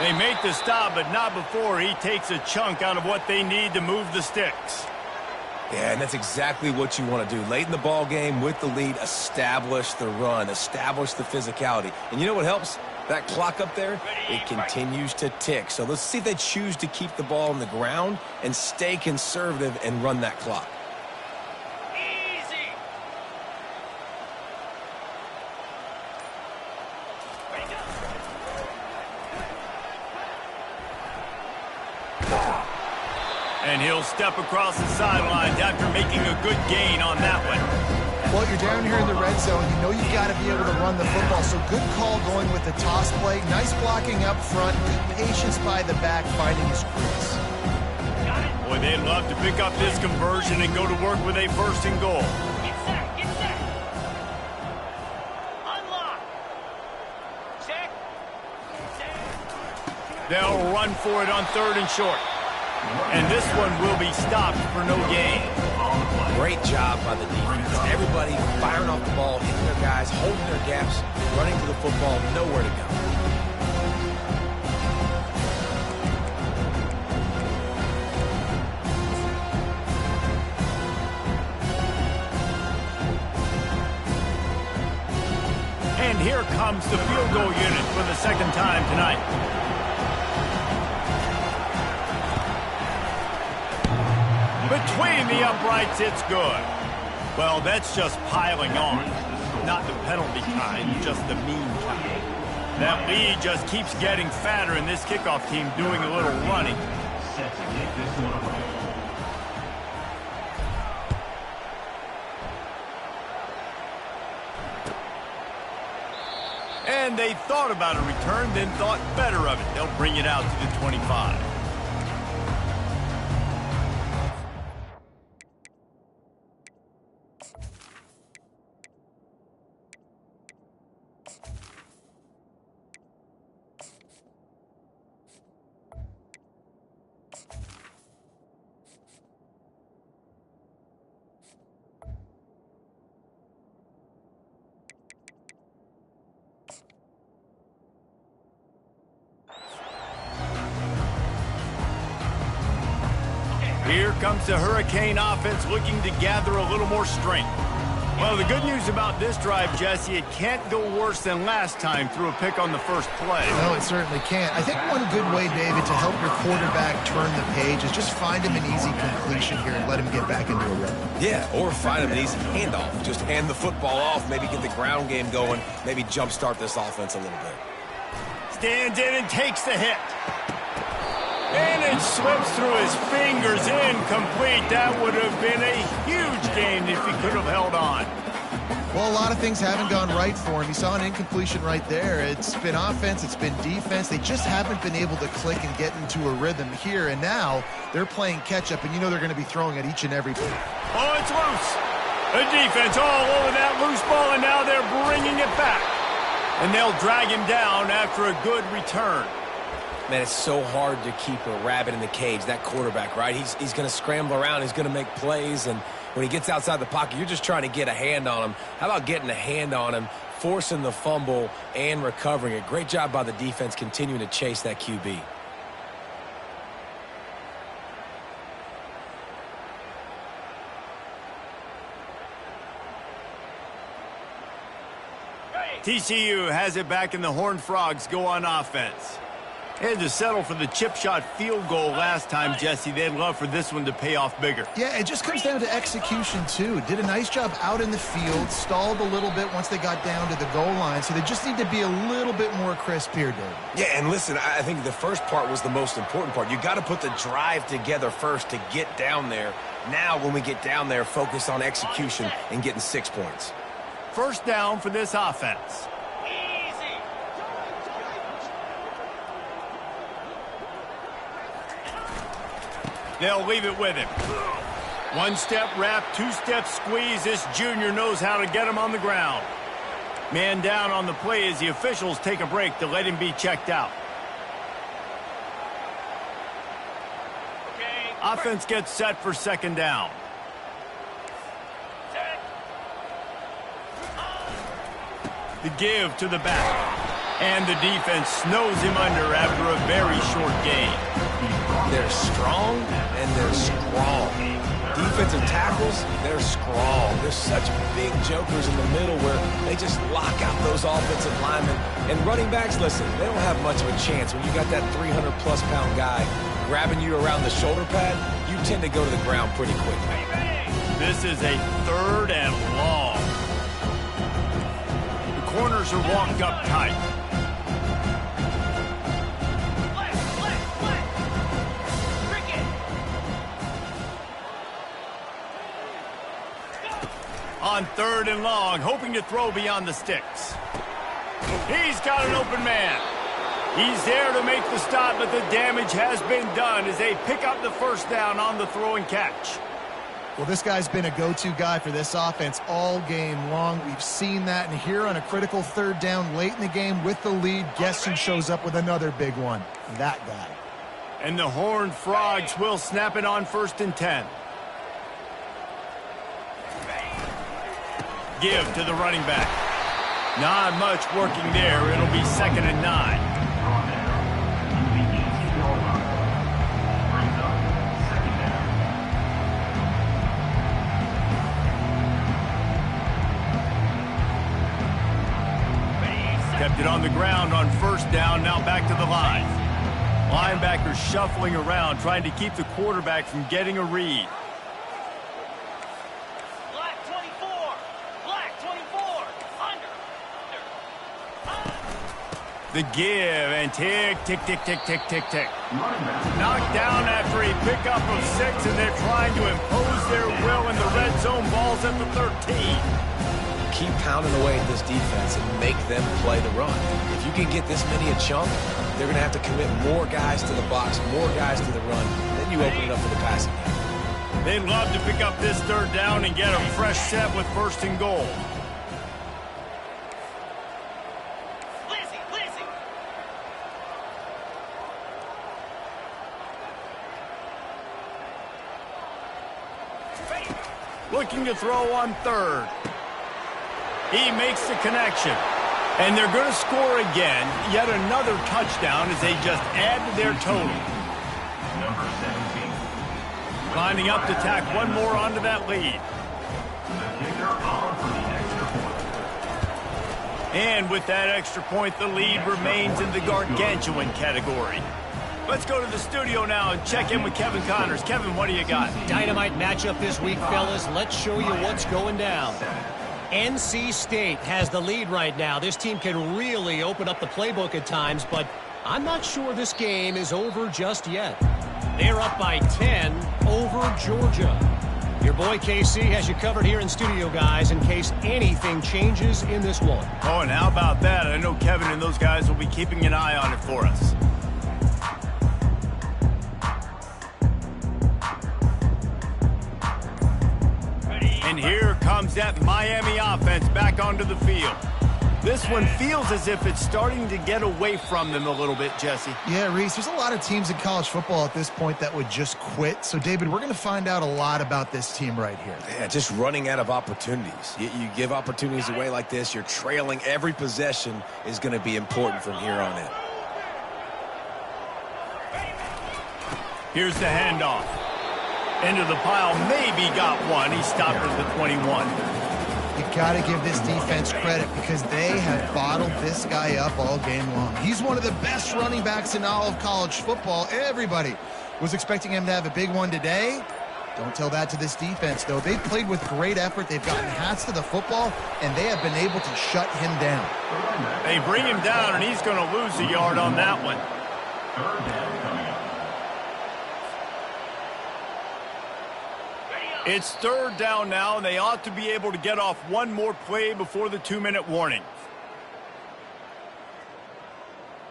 Speaker 1: They make the stop, but not before he takes a chunk out of what they need to move the sticks.
Speaker 3: Yeah, and that's exactly what you want to do. Late in the ball game with the lead, establish the run, establish the physicality. And you know what helps? That clock up there, it continues to tick. So let's see if they choose to keep the ball on the ground and stay conservative and run that clock.
Speaker 6: Easy. Ready, go.
Speaker 1: And he'll step across the sidelines after making a good gain on that one.
Speaker 2: Well, you're down here in the red zone. You know you've got to be able to run the football. So good call going with the toss play. Nice blocking up front. Good patience by the back, finding his crease.
Speaker 1: Boy, they'd love to pick up this conversion and go to work with a 1st and goal.
Speaker 6: Get set, get set. Unlock. Check.
Speaker 1: They'll run for it on 3rd and short. And this one will be stopped for no gain.
Speaker 3: Great job by the defense. Everybody firing off the ball, hitting their guys, holding their gaps, running to the football, nowhere to go.
Speaker 1: And here comes the field goal unit for the second time tonight. Between the uprights, it's good. Well, that's just piling on. Not the penalty kind, just the mean kind. That lead just keeps getting fatter, and this kickoff team doing a little running.
Speaker 4: Set to kick this one away.
Speaker 1: And they thought about a return, then thought better of it. They'll bring it out to the 25. Here comes the Hurricane offense looking to gather a little more strength. Well, the good news about this drive, Jesse, it can't go worse than last time through a pick on the first play.
Speaker 2: No, it certainly can't. I think one good way, David, to help your quarterback turn the page is just find him an easy completion here and let him get back into a rhythm.
Speaker 3: Yeah, or find him an easy handoff. Just hand the football off, maybe get the ground game going, maybe jumpstart this offense a little bit.
Speaker 1: Stands in and takes the hit. And it slips through his fingers, incomplete. That would have been a huge gain if he could have held on.
Speaker 2: Well, a lot of things haven't gone right for him. He saw an incompletion right there. It's been offense, it's been defense. They just haven't been able to click and get into a rhythm here. And now they're playing catch-up, and you know they're going to be throwing at each and every play.
Speaker 1: Oh, it's loose. The defense all over that loose ball, and now they're bringing it back. And they'll drag him down after a good return.
Speaker 3: Man, it's so hard to keep a rabbit in the cage, that quarterback, right? He's going to scramble around. He's going to make plays. And when he gets outside the pocket, you're just trying to get a hand on him. How about getting a hand on him, forcing the fumble, and recovering it? Great job by the defense continuing to chase that QB.
Speaker 1: TCU has it back, and the Horned Frogs go on offense. They had to settle for the chip shot field goal last time, Jesse. They'd love for this one to pay off bigger.
Speaker 2: Yeah, it just comes down to execution, too. Did a nice job out in the field, stalled a little bit once they got down to the goal line, so they just need to be a little bit more crisp here, David.
Speaker 3: Yeah, and listen, I think the first part was the most important part. You got to put the drive together first to get down there. Now, when we get down there, focus on execution and getting 6 points.
Speaker 1: First down for this offense. They'll leave it with him. One-step wrap, two-step squeeze. This junior knows how to get him on the ground. Man down on the play as the officials take a break to let him be checked out.
Speaker 6: Okay.
Speaker 1: Offense gets set for second down. The give to the back. And the defense snows him under after a very short gain.
Speaker 3: They're strong and they're strong. Defensive tackles, they're strong. There's such big jokers in the middle where they just lock out those offensive linemen. And running backs, listen, they don't have much of a chance. When you got that 300-plus pound guy grabbing you around the shoulder pad, you tend to go to the ground pretty quickly.
Speaker 1: This is a third and long. The corners are walked up tight. On third and long, hoping to throw beyond the sticks. He's got an open man. He's there to make the stop, but the damage has been done as they pick up the first down on the throw and catch.
Speaker 2: Well, this guy's been a go-to guy for this offense all game long. We've seen that, and here on a critical third down late in the game with the lead, guess who shows up with another big one? That guy.
Speaker 1: And the Horned Frogs will snap it on 1st and 10. Give to the running back. Not much working there. It'll be 2nd and 9. Kept it on the ground on first down, now back to the line. Linebackers shuffling around, trying to keep the quarterback from getting a read.
Speaker 6: Black 24. Black 24. Under.
Speaker 1: The give and tick, tick, tick, tick, tick, tick, tick. Knocked down after a pickup of 6, and they're trying to impose their will in the red zone. Ball's at the 13.
Speaker 3: Keep pounding away at this defense and make them play the run. If you can get this many a chunk, they're going to have to commit more guys to the box, more guys to the run. Then you open it up for the passing game.
Speaker 1: They'd love to pick up this third down and get a fresh set with first and goal. Looking to throw on third. He makes the connection. And they're going to score again. Yet another touchdown as they just add to their total.
Speaker 4: Number 17.
Speaker 1: Lining up to tack one more onto that lead.
Speaker 4: The kicker on for the extra point.
Speaker 1: And with that extra point, the lead remains in the gargantuan category. Let's go to the studio now and check in with Kevin Connors. Kevin, what do you got?
Speaker 5: Dynamite matchup this week, fellas. Let's show you what's going down. NC State has the lead right now. This team can really open up the playbook at times, but I'm not sure this game is over just yet. They're up by 10 over Georgia. Your boy KC has you covered here in studio, guys, in case anything changes in this one.
Speaker 1: Oh, and how about that? I know Kevin and those guys will be keeping an eye on it for us. And here comes that Miami offense back onto the field. This one feels as if it's starting to get away from them a little bit, Jesse.
Speaker 2: Yeah, Reese, there's a lot of teams in college football at this point that would just quit. So, David, we're going to find out a lot about this team right here.
Speaker 3: Yeah, just running out of opportunities. You give opportunities away like this, you're trailing. Every possession is going to be important from here on in.
Speaker 1: Here's the handoff. Into the pile, maybe got one. He stopped at the 21.
Speaker 2: You got to give this defense credit because they have bottled this guy up all game long. He's one of the best running backs in all of college football. Everybody was expecting him to have a big one today. Don't tell that to this defense, though. They've played with great effort. They've gotten hats to the football, and they have been able to shut him down.
Speaker 1: They bring him down, and he's going to lose a yard on that one.
Speaker 4: Third down coming up.
Speaker 1: It's third down now, and they ought to be able to get off one more play before the 2-minute warning.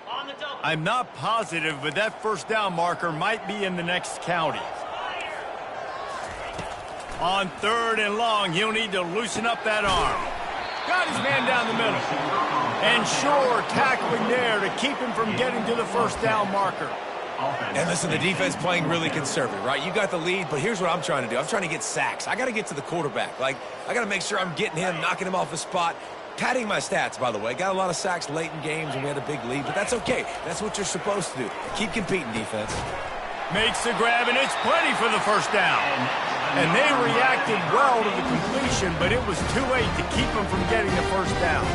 Speaker 6: On the double.
Speaker 1: I'm not positive, but that first down marker might be in the next county. On third and long, he'll need to loosen up that arm. Got his man down the middle. And sure, tackling there to keep him from getting to the first down marker.
Speaker 3: And listen, the defense playing really conservative, right? You got the lead, but here's what I'm trying to do. I'm trying to get sacks. I got to get to the quarterback. Like, I got to make sure I'm getting him, knocking him off his spot. Padding my stats, by the way. Got a lot of sacks late in games when we had a big lead, but that's okay. That's what you're supposed to do. Keep competing, defense.
Speaker 1: Makes the grab, and it's plenty for the first down. And they reacted well to the completion, but it was too late to keep them from getting the first down.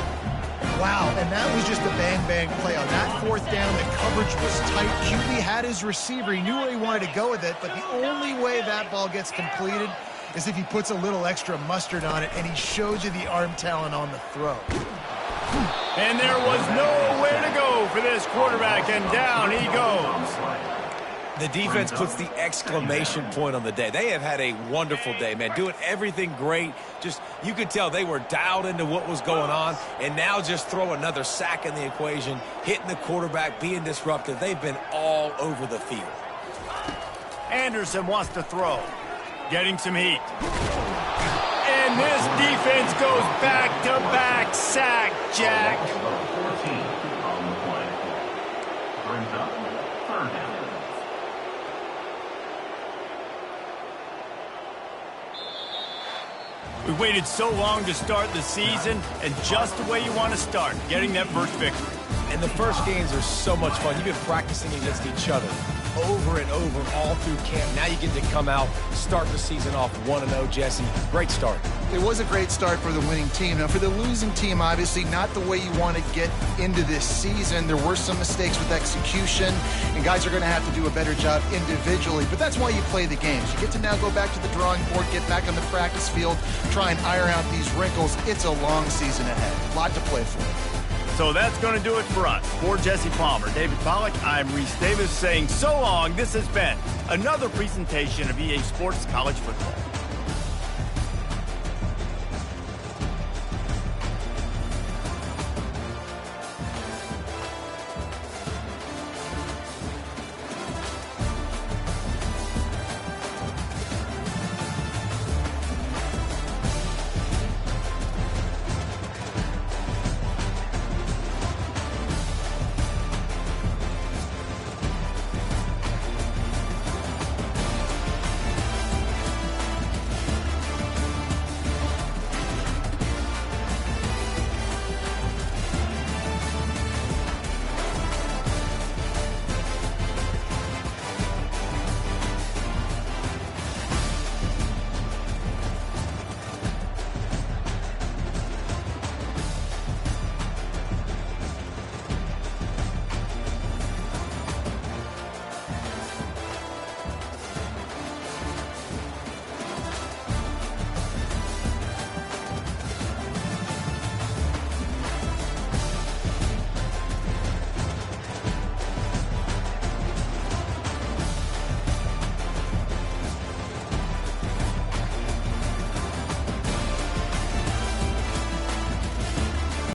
Speaker 2: Wow, and that was just a bang-bang play. On that fourth down, the coverage was tight. QB had his receiver. He knew where he wanted to go with it, but the only way that ball gets completed is if he puts a little extra mustard on it, and he shows you the arm talent on the throw.
Speaker 1: And there was nowhere to go for this quarterback, and down he goes.
Speaker 3: The defense puts the exclamation point on the day. They have had a wonderful day, man. Doing everything great. Just, you could tell they were dialed into what was going on. And now just throw another sack in the equation, hitting the quarterback, being disruptive. They've been all over the field.
Speaker 1: Anderson wants to throw. Getting some heat. And this defense goes back-to-back sack, Jack.
Speaker 4: 14 on the play. Brings up third down.
Speaker 1: We waited so long to start the season, and just the way you want to start, getting that first victory.
Speaker 3: And the first games are so much fun. You've been practicing against each other. over and over all through camp. Now you get to come out, start the season off 1-0, Jesse. Great start.
Speaker 2: It was a great start for the winning team. Now, for the losing team, obviously not the way you want to get into this season. There were some mistakes with execution, and guys are going to have to do a better job individually. But that's why you play the games. You get to now go back to the drawing board, get back on the practice field, try and iron out these wrinkles. It's a long season ahead. A lot to play for.
Speaker 1: So that's going to do it for us. For Jesse Palmer, David Pollack, I'm Reese Davis saying so long. This has been another presentation of EA Sports College Football.